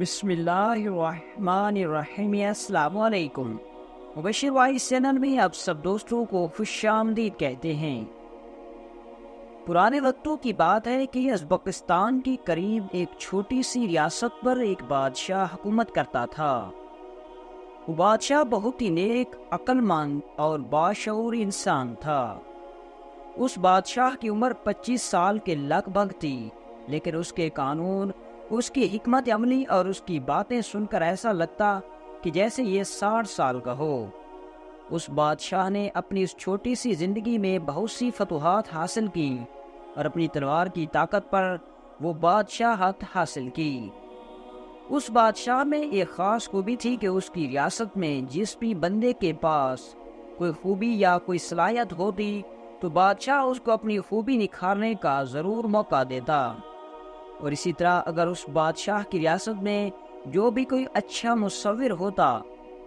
بسم اللہ الرحمن الرحیم۔ السلام علیکم۔ مبشر وائس چینل میں آپ سب دوستوں کو خوش آمدید کہتے ہیں۔ پرانے وقتوں کی بات ہے کہ ازبکستان کی قریب ایک چھوٹی سی ریاست پر ایک بادشاہ حکومت کرتا تھا۔ وہ بادشاہ بہت ہی نیک، عقل مند اور باشعور انسان تھا۔ اس بادشاہ کی عمر 25 سال کے لگ بھگ تھی، لیکن اس کے قانون، اس کی حکمت عملی اور اس کی باتیں سن کر ایسا لگتا کہ جیسے یہ 60 سال کا ہو۔ اس بادشاہ نے اپنی اس چھوٹی سی زندگی میں بہت سی فتوحات حاصل کی اور اپنی تلوار کی طاقت پر وہ بادشاہت حاصل کی۔ اس بادشاہ میں ایک خاص خوبی تھی کہ اس کی ریاست میں جس بھی بندے کے پاس کوئی خوبی یا کوئی صلاحیت ہوتی تو بادشاہ اس کو اپنی خوبی نکھارنے کا ضرور موقع دیتا۔ اور اسی طرح اگر اس بادشاہ کی ریاست میں جو بھی کوئی اچھا مصور ہوتا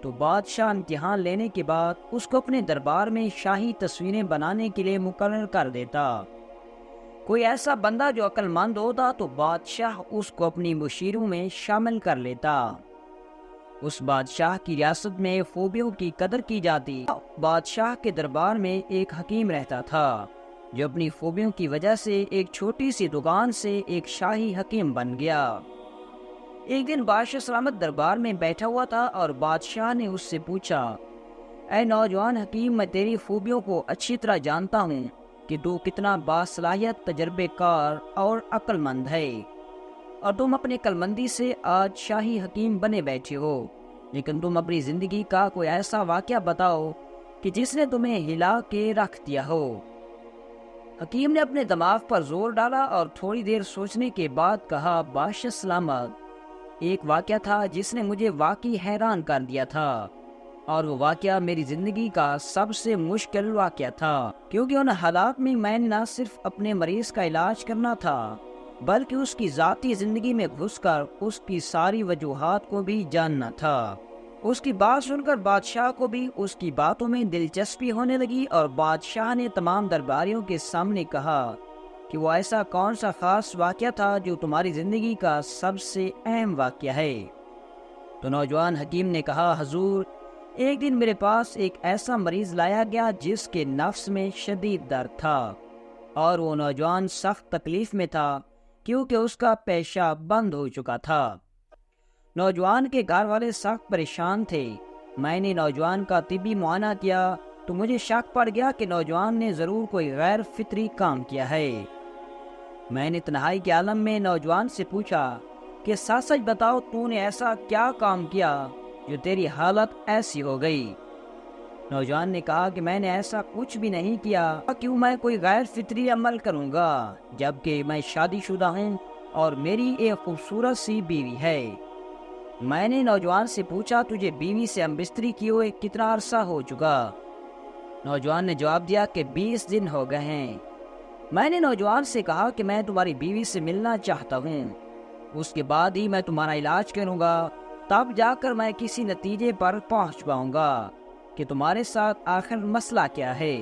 تو بادشاہ امتحان لینے کے بعد اس کو اپنے دربار میں شاہی تصویریں بنانے کے لیے مقرر کر دیتا۔ کوئی ایسا بندہ جو عقل مند ہوتا تو بادشاہ اس کو اپنی مشیروں میں شامل کر لیتا۔ اس بادشاہ کی ریاست میں خوبیوں کی قدر کی جاتی۔ بادشاہ کے دربار میں ایک حکیم رہتا تھا جو اپنی خوبیوں کی وجہ سے ایک چھوٹی سی دکان سے ایک شاہی حکیم بن گیا۔ ایک دن بادشاہ سلامت دربار میں بیٹھا ہوا تھا اور بادشاہ نے اس سے پوچھا، اے نوجوان حکیم، میں تیری خوبیوں کو اچھی طرح جانتا ہوں کہ تو کتنا باصلاحیت، تجربے کار اور عقل مند ہے، اور تم اپنے عقل مندی سے آج شاہی حکیم بنے بیٹھے ہو، لیکن تم اپنی زندگی کا کوئی ایسا واقعہ بتاؤ کہ جس نے تمہیں ہلا کے رکھ دیا ہو۔ حکیم نے اپنے دماغ پر زور ڈالا اور تھوڑی دیر سوچنے کے بعد کہا، بادشاہ سلامت، ایک واقعہ تھا جس نے مجھے واقعی حیران کر دیا تھا، اور وہ واقعہ میری زندگی کا سب سے مشکل واقعہ تھا، کیونکہ ان حالات میں میں نے نہ صرف اپنے مریض کا علاج کرنا تھا بلکہ اس کی ذاتی زندگی میں گھس کر اس کی ساری وجوہات کو بھی جاننا تھا۔ اس کی بات سن کر بادشاہ کو بھی اس کی باتوں میں دلچسپی ہونے لگی، اور بادشاہ نے تمام درباریوں کے سامنے کہا کہ وہ ایسا کون سا خاص واقعہ تھا جو تمہاری زندگی کا سب سے اہم واقعہ ہے۔ تو نوجوان حکیم نے کہا، حضور، ایک دن میرے پاس ایک ایسا مریض لایا گیا جس کے نفس میں شدید درد تھا، اور وہ نوجوان سخت تکلیف میں تھا کیونکہ اس کا پیشاب بند ہو چکا تھا۔ نوجوان کے گھر والے سخت پریشان تھے۔ میں نے نوجوان کا طبی معائنہ کیا تو مجھے شک پڑ گیا کہ نوجوان نے ضرور کوئی غیر فطری کام کیا ہے۔ میں نے تنہائی کے عالم میں نوجوان سے پوچھا کہ سچ سچ بتاؤ، تو نے ایسا کیا کام کیا جو تیری حالت ایسی ہو گئی؟ نوجوان نے کہا کہ میں نے ایسا کچھ بھی نہیں کیا، کیوں میں کوئی غیر فطری عمل کروں گا، جبکہ میں شادی شدہ ہوں اور میری ایک خوبصورت سی بیوی ہے۔ میں نے نوجوان سے پوچھا، تجھے بیوی سے ہم بستری کیے ہوئے کتنا عرصہ ہو چکا؟ نوجوان نے جواب دیا کہ 20 دن ہو گئے ہیں۔ میں نے نوجوان سے کہا کہ میں تمہاری بیوی سے ملنا چاہتا ہوں، اس کے بعد ہی میں تمہارا علاج کروں گا، تب جا کر میں کسی نتیجے پر پہنچ پاؤں گا کہ تمہارے ساتھ آخر مسئلہ کیا ہے۔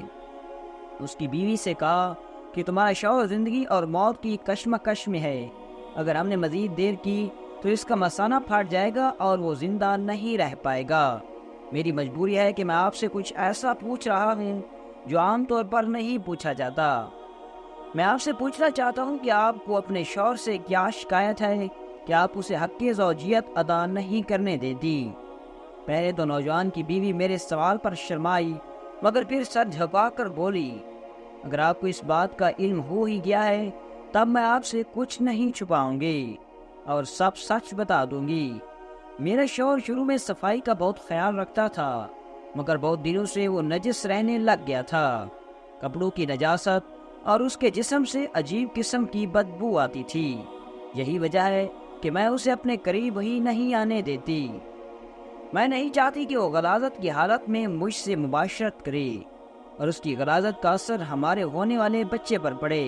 اس کی بیوی سے کہا کہ تمہارا شوہر زندگی اور موت کی کشمکش میں ہے، اگر ہم نے مزید دیر کی تو اس کا مثانہ پھٹ جائے گا اور وہ زندہ نہیں رہ پائے گا۔ میری مجبوری ہے کہ میں آپ سے کچھ ایسا پوچھ رہا ہوں جو عام طور پر نہیں پوچھا جاتا۔ میں آپ سے پوچھنا چاہتا ہوں کہ آپ کو اپنے شوہر سے کیا شکایت ہے کہ آپ اسے حق زوجیت ادا نہیں کرنے دیتی؟ پہلے تو نوجوان کی بیوی میرے سوال پر شرمائی، مگر پھر سر جھکا کر بولی، اگر آپ کو اس بات کا علم ہو ہی گیا ہے تب میں آپ سے کچھ نہیں چھپاؤں گی اور سب سچ بتا دوں گی۔ میرا شوہر شروع میں صفائی کا بہت خیال رکھتا تھا، مگر بہت دنوں سے وہ نجس رہنے لگ گیا تھا۔ کپڑوں کی نجاست اور اس کے جسم سے عجیب قسم کی بدبو آتی تھی۔ یہی وجہ ہے کہ میں اسے اپنے قریب ہی نہیں آنے دیتی۔ میں نہیں چاہتی کہ وہ غلاظت کی حالت میں مجھ سے مباشرت کرے اور اس کی غلاظت کا اثر ہمارے ہونے والے بچے پر پڑے۔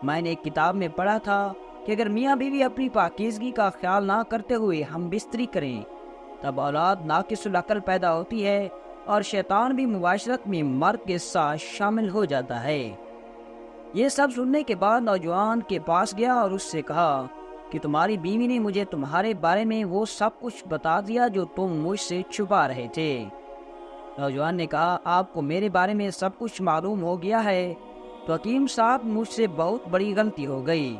میں نے ایک کتاب میں پڑھا تھا کہ اگر میاں بیوی اپنی پاکیزگی کا خیال نہ کرتے ہوئے ہم بستری کریں تب اولاد ناقص العقل پیدا ہوتی ہے اور شیطان بھی مباشرت میں مرد کے ساتھ شامل ہو جاتا ہے۔ یہ سب سننے کے بعد نوجوان کے پاس گیا اور اس سے کہا کہ کہ تمہاری بیوی نے مجھے تمہارے بارے میں وہ سب کچھ بتا دیا جو تم مجھ سے چھپا رہے تھے۔ نوجوان نے کہا آپ کو میرے بارے میں سب کچھ معلوم ہو گیا ہے؟ تو حکیم صاحب مجھ سے بہت بڑی غلطی ہو گئی،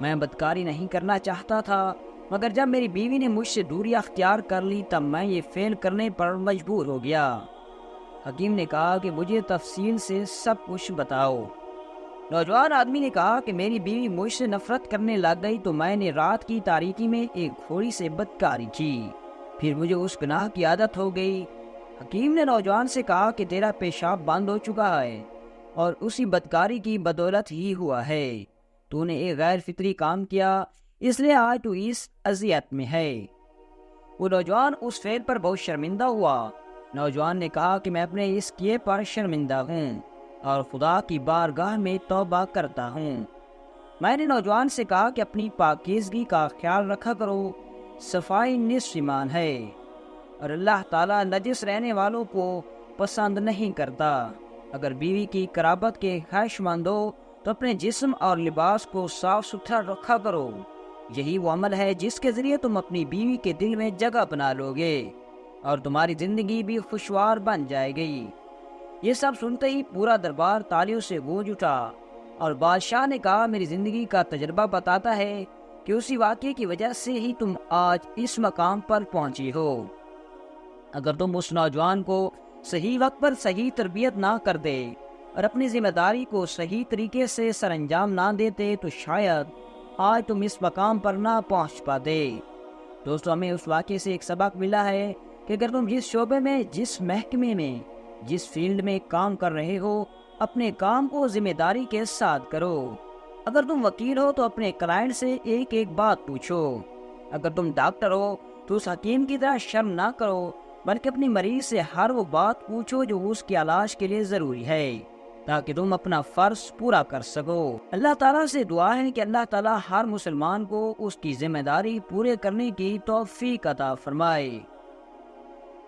میں بدکاری نہیں کرنا چاہتا تھا، مگر جب میری بیوی نے مجھ سے دوری اختیار کر لی تب میں یہ فعل کرنے پر مجبور ہو گیا۔ حکیم نے کہا کہ مجھے تفصیل سے سب کچھ بتاؤ۔ نوجوان آدمی نے کہا کہ میری بیوی مجھ سے نفرت کرنے لگ گئی تو میں نے رات کی تاریکی میں ایک گھوڑی سے بدکاری کی، پھر مجھے اس گناہ کی عادت ہو گئی۔ حکیم نے نوجوان سے کہا کہ تیرا پیشاب بند ہو چکا ہے اور اسی بدکاری کی بدولت ہی ہوا ہے، تو نے ایک غیر فطری کام کیا، اس لیے آج تو اس اذیت میں ہے۔ وہ نوجوان اس فعل پر بہت شرمندہ ہوا۔ نوجوان نے کہا کہ میں اپنے اس کیے پر شرمندہ ہوں اور خدا کی بارگاہ میں توبہ کرتا ہوں۔ میں نے نوجوان سے کہا کہ اپنی پاکیزگی کا خیال رکھا کرو، صفائی نصف ایمان ہے، اور اللہ تعالیٰ نجس رہنے والوں کو پسند نہیں کرتا۔ اگر بیوی کی قرابت کے خواہش مند ہو تو اپنے جسم اور لباس کو صاف ستھرا رکھا کرو، یہی وہ عمل ہے جس کے ذریعے تم اپنی بیوی کے دل میں جگہ بنا لو گے اور تمہاری زندگی بھی خوشگوار بن جائے گی۔ یہ سب سنتے ہی پورا دربار تالیوں سے گونج اٹھا اور بادشاہ نے کہا میری زندگی کا تجربہ بتاتا ہے کہ اسی واقعے کی وجہ سے ہی تم آج اس مقام پر پہنچی ہو۔ اگر تم اس نوجوان کو صحیح وقت پر صحیح تربیت نہ کر دے اور اپنی ذمہ داری کو صحیح طریقے سے سر انجام نہ دیتے تو شاید آج تم اس مقام پر نہ پہنچ پاتے۔ دوستو، ہمیں اس واقعے سے ایک سبق ملا ہے کہ اگر تم جس شعبے میں، جس محکمے میں، جس فیلڈ میں کام کر رہے ہو، اپنے کام کو ذمہ داری کے ساتھ کرو۔ اگر تم وکیل ہو تو اپنے کلائنٹ سے ایک ایک بات پوچھو۔ اگر تم ڈاکٹر ہو تو اس حکیم کی طرح شرم نہ کرو، بلکہ اپنی مریض سے ہر وہ بات پوچھو جو اس کے علاج کے لیے ضروری ہے، تاکہ تم اپنا فرض پورا کر سکو۔ اللہ تعالیٰ سے دعا ہے کہ اللہ تعالیٰ ہر مسلمان کو اس کی ذمہ داری پورے کرنے کی توفیق عطا فرمائے۔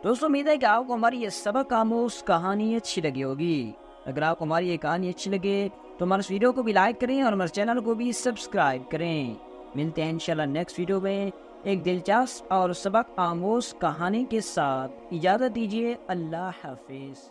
دوستو، امید ہے کہ آپ کو ہماری یہ سبق آموز کہانی اچھی لگی ہوگی۔ اگر آپ کو ہماری یہ کہانی اچھی لگے تو ہمارے ویڈیو کو بھی لائک کریں اور ہمارے چینل کو بھی سبسکرائب کریں۔ ملتے ہیں انشاءاللہ نیکسٹ ویڈیو میں ایک دلچسپ اور سبق آموز کہانی کے ساتھ۔ اجازت دیجیے، اللہ حافظ۔